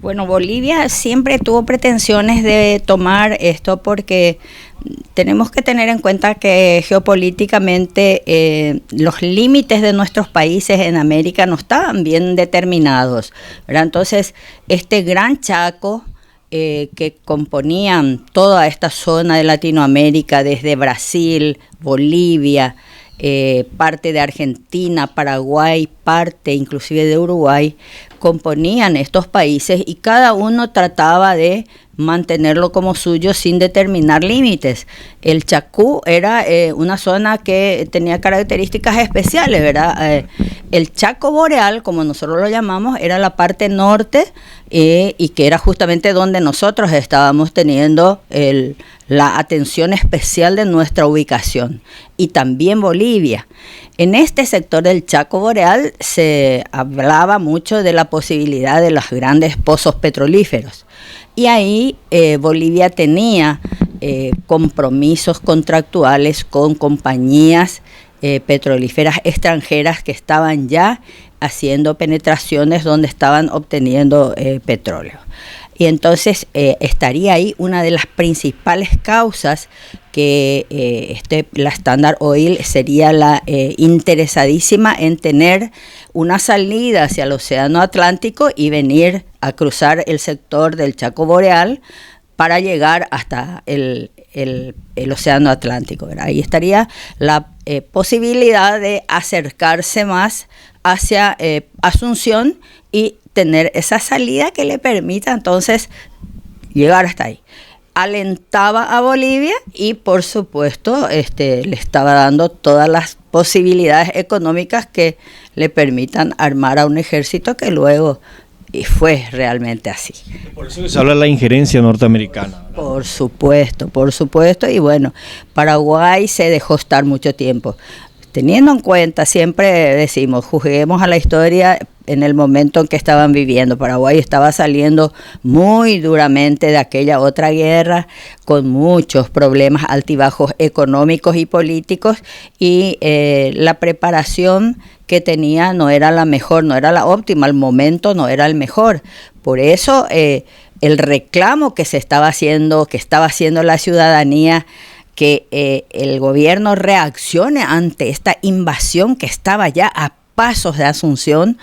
Bueno, Bolivia siempre tuvo pretensiones de tomar esto porque tenemos que tener en cuenta que geopolíticamente los límites de nuestros países en América no estaban bien determinados, ¿verdad? Entonces, este gran Chaco que componían toda esta zona de Latinoamérica, desde Brasil, Bolivia, parte de Argentina, Paraguay, parte inclusive de Uruguay, componían estos países y cada uno trataba de mantenerlo como suyo sin determinar límites. El Chacú era una zona que tenía características especiales, ¿verdad? El Chaco Boreal, como nosotros lo llamamos, era la parte norte y que era justamente donde nosotros estábamos teniendo la atención especial de nuestra ubicación. Y también Bolivia. En este sector del Chaco Boreal se hablaba mucho de la posibilidad de los grandes pozos petrolíferos. Y ahí Bolivia tenía compromisos contractuales con compañías petrolíferas extranjeras que estaban ya haciendo penetraciones donde estaban obteniendo petróleo. Y entonces estaría ahí una de las principales causas que la Standard Oil sería la interesadísima en tener una salida hacia el Océano Atlántico y venir a cruzar el sector del Chaco Boreal para llegar hasta el Océano Atlántico, ¿verdad? Ahí estaría la posibilidad de acercarse más hacia Asunción y tener esa salida que le permita entonces llegar hasta ahí. Alentaba a Bolivia y por supuesto le estaba dando todas las posibilidades económicas que le permitan armar a un ejército que luego fue realmente así. Por eso se habla de la injerencia norteamericana, ¿verdad? Por supuesto, y bueno, Paraguay se dejó estar mucho tiempo. Teniendo en cuenta, siempre decimos, juzguemos a la historia en el momento en que estaban viviendo. Paraguay estaba saliendo muy duramente de aquella otra guerra, con muchos problemas altibajos económicos y políticos, y la preparación que tenía no era la mejor, no era la óptima, el momento no era el mejor. Por eso el reclamo que estaba haciendo la ciudadanía, que el gobierno reaccione ante esta invasión que estaba ya a pasos de Asunción,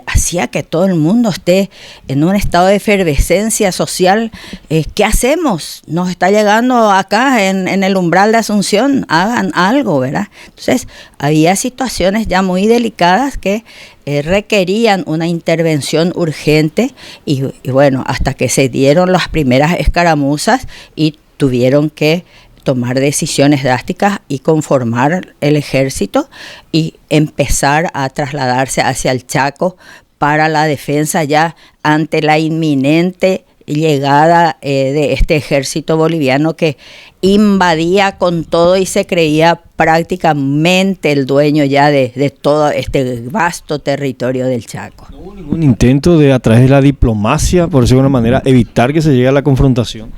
hacía que todo el mundo esté en un estado de efervescencia social. ¿Qué hacemos? Nos está llegando acá en el umbral de Asunción, hagan algo, ¿verdad? Entonces, había situaciones ya muy delicadas que requerían una intervención urgente y bueno, hasta que se dieron las primeras escaramuzas y tuvieron que tomar decisiones drásticas y conformar el ejército y empezar a trasladarse hacia el Chaco para la defensa ya ante la inminente llegada de este ejército boliviano que invadía con todo y se creía prácticamente el dueño ya de todo este vasto territorio del Chaco. ¿No hubo ningún intento de, a través de la diplomacia, por decirlo de alguna manera, evitar que se llegue a la confrontación?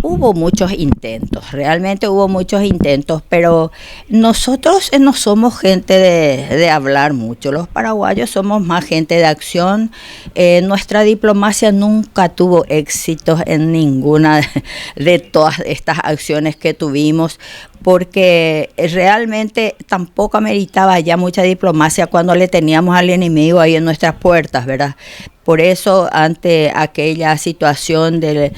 Hubo muchos intentos, realmente hubo muchos intentos, pero nosotros no somos gente de hablar mucho. Los paraguayos somos más gente de acción. Nuestra diplomacia nunca tuvo éxitos en ninguna de todas estas acciones que tuvimos, porque realmente tampoco ameritaba ya mucha diplomacia cuando le teníamos al enemigo ahí en nuestras puertas, ¿verdad? Por eso, ante aquella situación de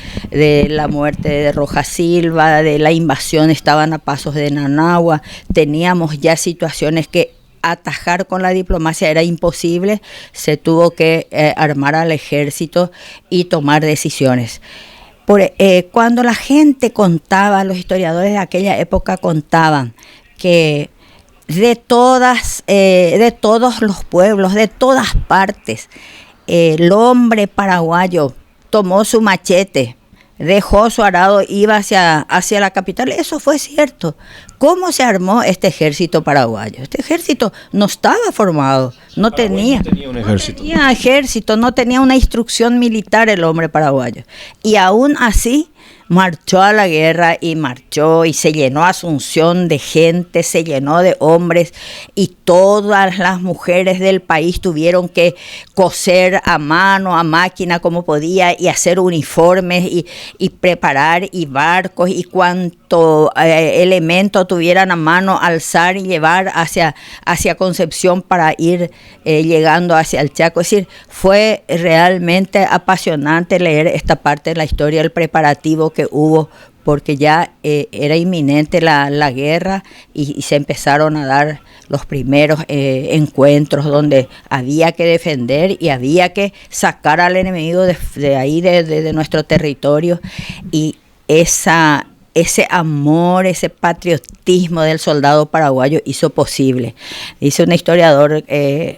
la muerte de Rojas Silva, de la invasión, estaban a pasos de Nanagua, teníamos ya situaciones que atajar con la diplomacia era imposible, se tuvo que armar al ejército y tomar decisiones. Cuando la gente contaba, los historiadores de aquella época contaban que de todos los pueblos, de todas partes, el hombre paraguayo tomó su machete, dejó su arado, iba hacia la capital. Eso fue cierto. ¿Cómo se armó este ejército paraguayo? Este ejército no estaba formado, no tenía un ejército. No tenía una instrucción militar el hombre paraguayo. Y aún así marchó a la guerra y marchó marchó y se llenó Asunción de gente, se llenó de hombres y todas las mujeres del país tuvieron que coser a mano, a máquina como podía y hacer uniformes y preparar y barcos y cuanto elemento tuvieran a mano, alzar y llevar hacia Concepción para ir llegando hacia el Chaco. Es decir, fue realmente apasionante leer esta parte de la historia, el preparativo que hubo, porque ya era inminente la guerra y se empezaron a dar los primeros encuentros donde había que defender y había que sacar al enemigo de ahí, de nuestro territorio, y ese amor, ese patriotismo del soldado paraguayo hizo posible. Dice un historiador,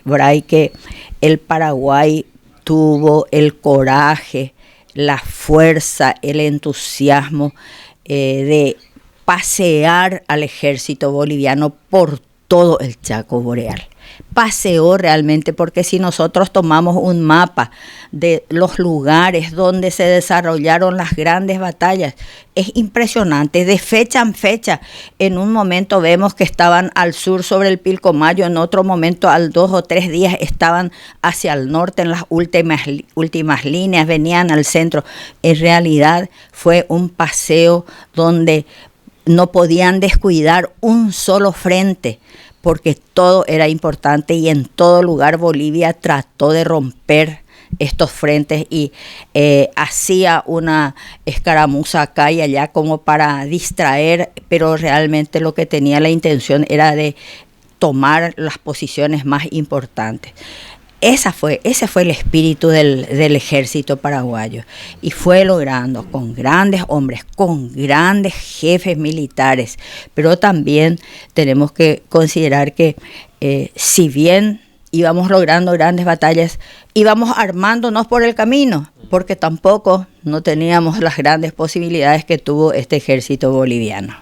Bray, que el Paraguay tuvo el coraje, la fuerza, el entusiasmo de pasear al ejército boliviano por todo el Chaco Boreal. Paseó realmente, porque si nosotros tomamos un mapa de los lugares donde se desarrollaron las grandes batallas, es impresionante, de fecha en fecha. En un momento vemos que estaban al sur sobre el Pilcomayo, en otro momento al 2 o 3 días estaban hacia el norte en las últimas líneas, venían al centro. En realidad fue un paseo donde no podían descuidar un solo frente, porque todo era importante y en todo lugar Bolivia trató de romper estos frentes y hacía una escaramuza acá y allá como para distraer, pero realmente lo que tenía la intención era de tomar las posiciones más importantes. Ese fue el espíritu del ejército paraguayo, y fue logrando con grandes hombres, con grandes jefes militares, pero también tenemos que considerar que si bien íbamos logrando grandes batallas, íbamos armándonos por el camino, porque tampoco no teníamos las grandes posibilidades que tuvo este ejército boliviano.